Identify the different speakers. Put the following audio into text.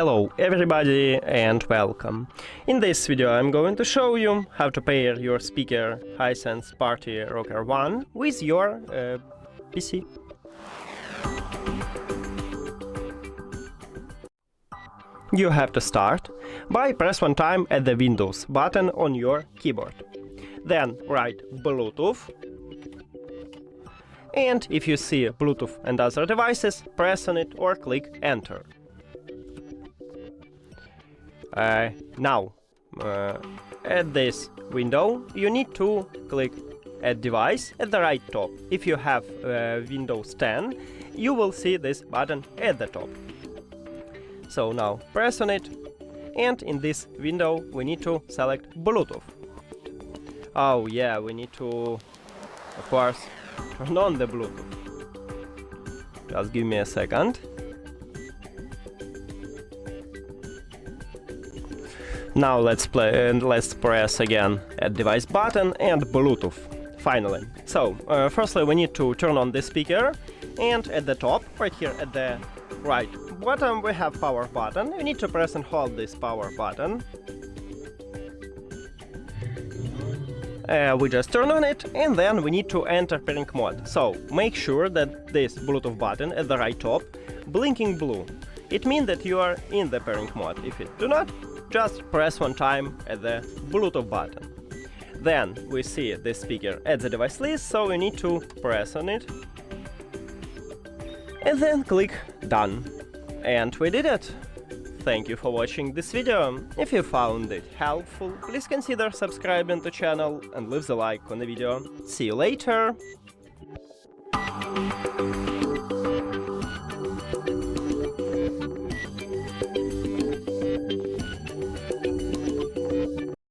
Speaker 1: Hello everybody and welcome. In this video I'm going to show you how to pair your speaker HISENSE Party Rocker One with your PC. You have to start by press one time at the Windows button on your keyboard. Then write Bluetooth. And if you see Bluetooth and other devices, press on it or click Enter. Now, at this window, you need to click Add Device at the right top. If you have Windows 10, you will see this button at the top. So now press on it, and in this window we need to select Bluetooth. Oh yeah, we need to, of course, turn on the Bluetooth. Just give me a second. Now let's play and let's press again Add Device button and Bluetooth. Finally. So firstly we need to turn on the speaker, and at the top, right here at the right bottom, we have power button. You need to press and hold this power button. We just turn on it, and then we need to enter pairing mode. So make sure that this Bluetooth button at the right top blinking blue. It means that you are in the pairing mode. If it do not, just press one time at the Bluetooth button. Then we see the speaker at the device list, so we need to press on it and then click Done. And we did it! Thank you for watching this video. If you found it helpful, please consider subscribing to the channel and leave the like on the video. See you later!